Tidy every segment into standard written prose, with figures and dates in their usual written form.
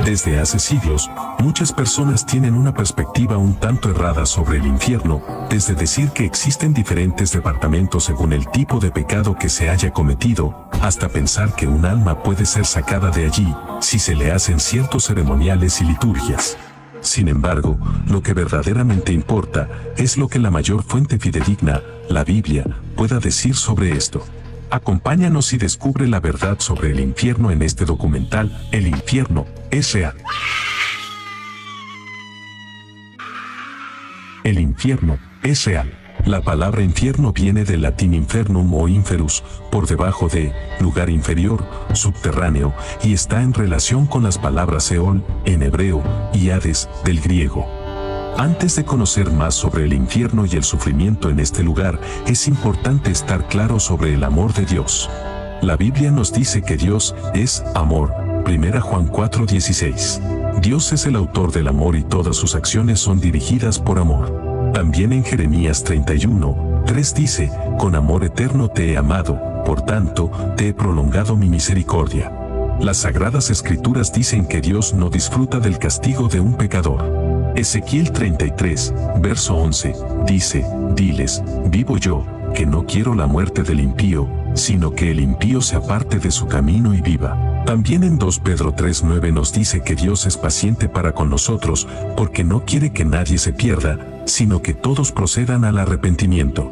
Desde hace siglos, muchas personas tienen una perspectiva un tanto errada sobre el infierno, desde decir que existen diferentes departamentos según el tipo de pecado que se haya cometido, hasta pensar que un alma puede ser sacada de allí si se le hacen ciertos ceremoniales y liturgias. Sin embargo, lo que verdaderamente importa es lo que la mayor fuente fidedigna, la Biblia, pueda decir sobre esto. Acompáñanos y descubre la verdad sobre el infierno en este documental. El infierno es real. El infierno es real. La palabra infierno viene del latín infernum o inferus, por debajo de, lugar inferior, subterráneo, y está en relación con las palabras Seol, en hebreo, y Hades, del griego. Antes de conocer más sobre el infierno y el sufrimiento en este lugar, es importante estar claro sobre el amor de Dios. La Biblia nos dice que Dios es amor. 1 Juan 4:16. Dios es el autor del amor y todas sus acciones son dirigidas por amor. También en Jeremías 31:3 dice, con amor eterno te he amado, por tanto, te he prolongado mi misericordia. Las Sagradas Escrituras dicen que Dios no disfruta del castigo de un pecador. Ezequiel 33, verso 11, dice, diles, vivo yo, que no quiero la muerte del impío, sino que el impío se aparte de su camino y viva. También en 2 Pedro 3:9 nos dice que Dios es paciente para con nosotros, porque no quiere que nadie se pierda, sino que todos procedan al arrepentimiento.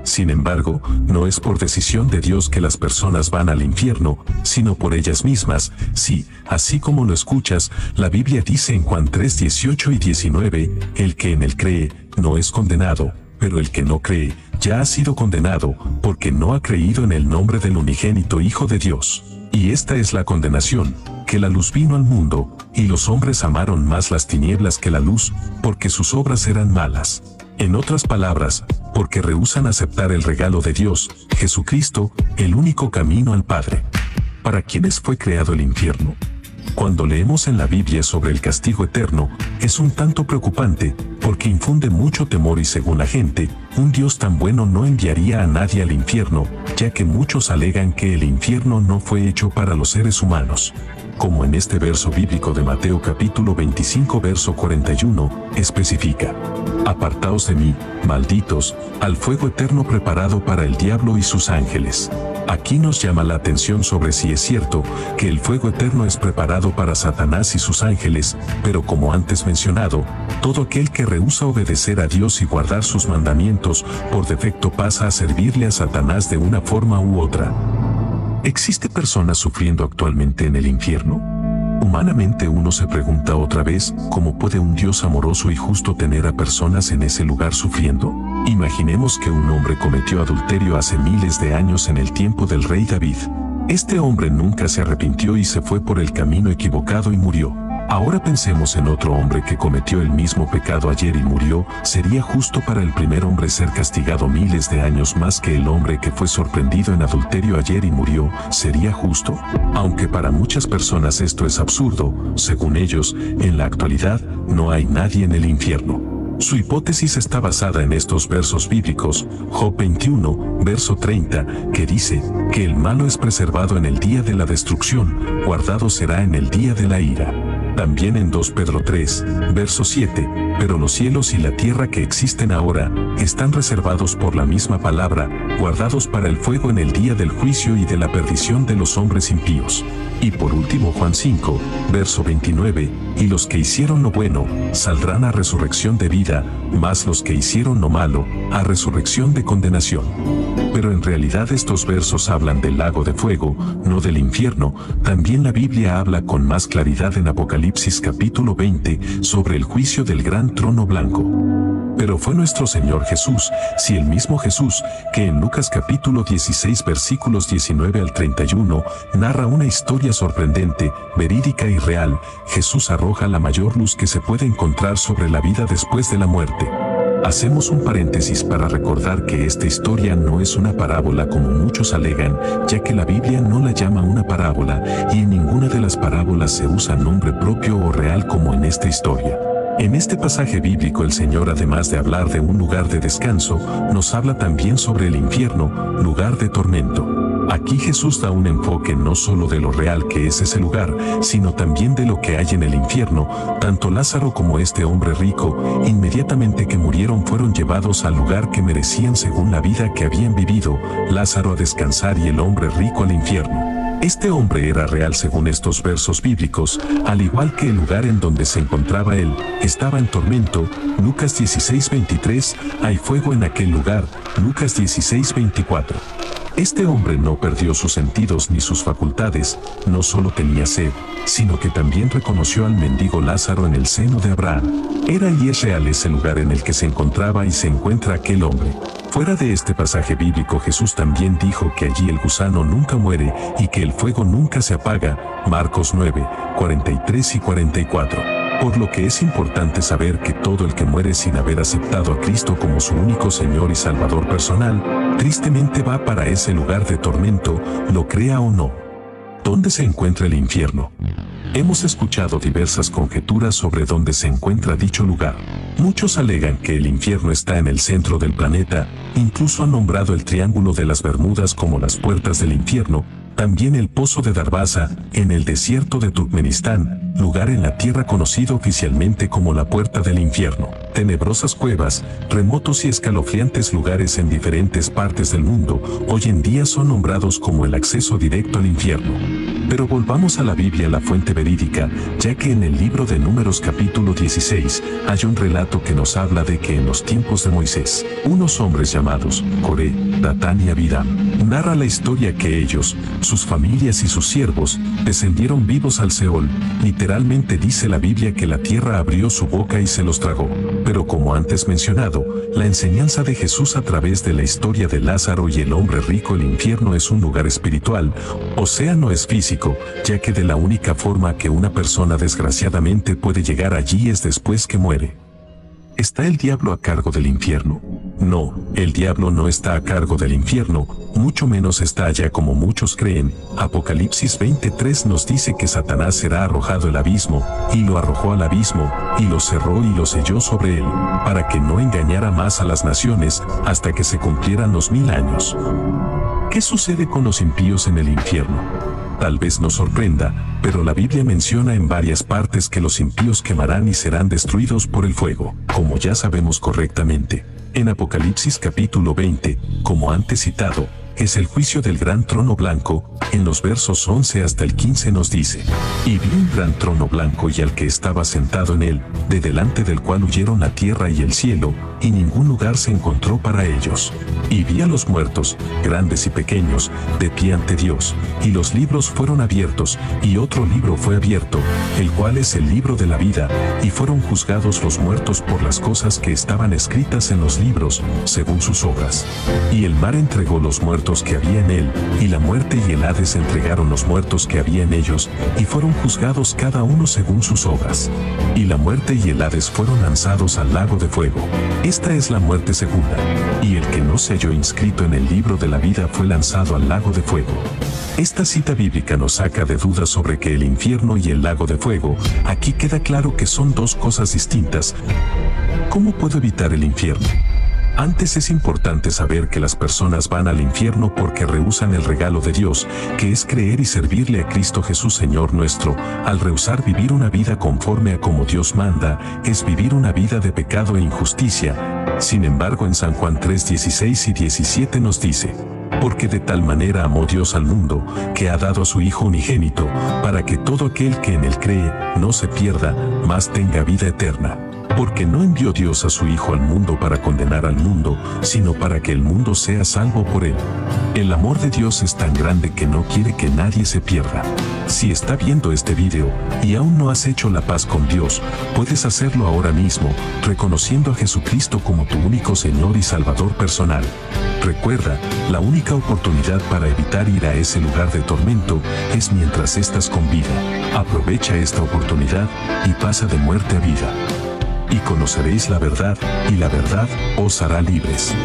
Sin embargo, no es por decisión de Dios que las personas van al infierno, sino por ellas mismas. Sí, así como lo escuchas, la Biblia dice en Juan 3:18 y 19, el que en él cree, no es condenado, pero el que no cree, ya ha sido condenado, porque no ha creído en el nombre del unigénito Hijo de Dios. Y esta es la condenación, que la luz vino al mundo, y los hombres amaron más las tinieblas que la luz, porque sus obras eran malas. En otras palabras, porque rehúsan aceptar el regalo de Dios, Jesucristo, el único camino al Padre. ¿Para quiénes fue creado el infierno? Cuando leemos en la Biblia sobre el castigo eterno, es un tanto preocupante, porque infunde mucho temor y según la gente, un Dios tan bueno no enviaría a nadie al infierno, ya que muchos alegan que el infierno no fue hecho para los seres humanos. Como en este verso bíblico de Mateo capítulo 25 verso 41, especifica, apartaos de mí, malditos, al fuego eterno preparado para el diablo y sus ángeles. Aquí nos llama la atención sobre si es cierto que el fuego eterno es preparado para Satanás y sus ángeles, pero como antes mencionado, todo aquel que rehúsa obedecer a Dios y guardar sus mandamientos, por defecto pasa a servirle a Satanás de una forma u otra. ¿Existe personas sufriendo actualmente en el infierno? Humanamente uno se pregunta otra vez, ¿cómo puede un Dios amoroso y justo tener a personas en ese lugar sufriendo? Imaginemos que un hombre cometió adulterio hace miles de años en el tiempo del rey David. Este hombre nunca se arrepintió y se fue por el camino equivocado y murió. Ahora pensemos en otro hombre que cometió el mismo pecado ayer y murió. ¿Sería justo para el primer hombre ser castigado miles de años más que el hombre que fue sorprendido en adulterio ayer y murió? ¿Sería justo? Aunque para muchas personas esto es absurdo, según ellos, en la actualidad, no hay nadie en el infierno. Su hipótesis está basada en estos versos bíblicos, Job 21, verso 30, que dice, que el malo es preservado en el día de la destrucción, guardado será en el día de la ira. También en 2 Pedro 3, verso 7, pero los cielos y la tierra que existen ahora, están reservados por la misma palabra, guardados para el fuego en el día del juicio y de la perdición de los hombres impíos. Y por último Juan 5, verso 29, y los que hicieron lo bueno, saldrán a resurrección de vida, mas los que hicieron lo malo, a resurrección de condenación. Pero en realidad estos versos hablan del lago de fuego, no del infierno. También la Biblia habla con más claridad en Apocalipsis capítulo 20, sobre el juicio del gran trono blanco. Pero fue nuestro Señor Jesús, sí el mismo Jesús, que en Lucas capítulo 16 versículos 19 al 31, narra una historia sorprendente, verídica y real. Jesús arroja la mayor luz que se puede encontrar sobre la vida después de la muerte. Hacemos un paréntesis para recordar que esta historia no es una parábola como muchos alegan, ya que la Biblia no la llama una parábola, y en ninguna de las parábolas se usa nombre propio o real como en esta historia. En este pasaje bíblico el Señor, además de hablar de un lugar de descanso, nos habla también sobre el infierno, lugar de tormento. Aquí Jesús da un enfoque no solo de lo real que es ese lugar, sino también de lo que hay en el infierno. Tanto Lázaro como este hombre rico, inmediatamente que murieron, fueron llevados al lugar que merecían según la vida que habían vivido, Lázaro a descansar y el hombre rico al infierno. Este hombre era real según estos versos bíblicos, al igual que el lugar en donde se encontraba él, estaba en tormento. Lucas 16:23, hay fuego en aquel lugar. Lucas 16:24. Este hombre no perdió sus sentidos ni sus facultades, no solo tenía sed, sino que también reconoció al mendigo Lázaro en el seno de Abraham. Era y es real ese lugar en el que se encontraba y se encuentra aquel hombre. Fuera de este pasaje bíblico, Jesús también dijo que allí el gusano nunca muere y que el fuego nunca se apaga. Marcos 9, 43 y 44. Por lo que es importante saber que todo el que muere sin haber aceptado a Cristo como su único Señor y Salvador personal, tristemente va para ese lugar de tormento, lo crea o no. ¿Dónde se encuentra el infierno? Hemos escuchado diversas conjeturas sobre dónde se encuentra dicho lugar. Muchos alegan que el infierno está en el centro del planeta, incluso han nombrado el Triángulo de las Bermudas como las puertas del infierno, también el Pozo de Darvaza, en el desierto de Turkmenistán, lugar en la tierra conocido oficialmente como la Puerta del Infierno. Tenebrosas cuevas, remotos y escalofriantes lugares en diferentes partes del mundo, hoy en día son nombrados como el acceso directo al infierno. Pero volvamos a la Biblia, la fuente verídica, ya que en el libro de Números capítulo 16, hay un relato que nos habla de que en los tiempos de Moisés, unos hombres llamados Coré, Datán y Abiram, narra la historia que ellos, sus familias y sus siervos, descendieron vivos al Seol. Literalmente dice la Biblia que la tierra abrió su boca y se los tragó. Pero como antes mencionado, la enseñanza de Jesús a través de la historia de Lázaro y el hombre rico, el infierno es un lugar espiritual, o sea, no es físico, ya que de la única forma que una persona desgraciadamente puede llegar allí es después que muere. ¿Está el diablo a cargo del infierno? No, el diablo no está a cargo del infierno, mucho menos está allá como muchos creen. Apocalipsis 23 nos dice que Satanás será arrojado al abismo, y lo arrojó al abismo, y lo cerró y lo selló sobre él, para que no engañara más a las naciones, hasta que se cumplieran los 1000 años. ¿Qué sucede con los impíos en el infierno? Tal vez nos sorprenda, pero la Biblia menciona en varias partes que los impíos quemarán y serán destruidos por el fuego, como ya sabemos correctamente. En Apocalipsis capítulo 20, como antes citado, es el juicio del gran trono blanco. En los versos 11 hasta el 15 nos dice: y vi un gran trono blanco y al que estaba sentado en él, de delante del cual huyeron la tierra y el cielo, y ningún lugar se encontró para ellos. Y vi a los muertos, grandes y pequeños, de pie ante Dios, y los libros fueron abiertos, y otro libro fue abierto, el cual es el libro de la vida, y fueron juzgados los muertos por las cosas que estaban escritas en los libros, según sus obras. Y el mar entregó los muertos que había en él, y la muerte y el Hades entregaron los muertos que había en ellos, y fueron juzgados cada uno según sus obras. Y la muerte y el Hades fueron lanzados al lago de fuego. Esta es la muerte segunda, y el que no se halló inscrito en el libro de la vida fue lanzado al lago de fuego. Esta cita bíblica nos saca de dudas sobre que el infierno y el lago de fuego, aquí queda claro que son dos cosas distintas. ¿Cómo puedo evitar el infierno? Antes es importante saber que las personas van al infierno porque rehúsan el regalo de Dios, que es creer y servirle a Cristo Jesús Señor nuestro. Al rehusar vivir una vida conforme a como Dios manda, es vivir una vida de pecado e injusticia. Sin embargo, en San Juan 3:16 y 17 nos dice: porque de tal manera amó Dios al mundo, que ha dado a su Hijo unigénito, para que todo aquel que en él cree, no se pierda, mas tenga vida eterna. Porque no envió Dios a su Hijo al mundo para condenar al mundo, sino para que el mundo sea salvo por él. El amor de Dios es tan grande que no quiere que nadie se pierda. Si está viendo este video, y aún no has hecho la paz con Dios, puedes hacerlo ahora mismo, reconociendo a Jesucristo como tu único Señor y Salvador personal. Recuerda, la única oportunidad para evitar ir a ese lugar de tormento, es mientras estás con vida. Aprovecha esta oportunidad, y pasa de muerte a vida. Y conoceréis la verdad, y la verdad os hará libres.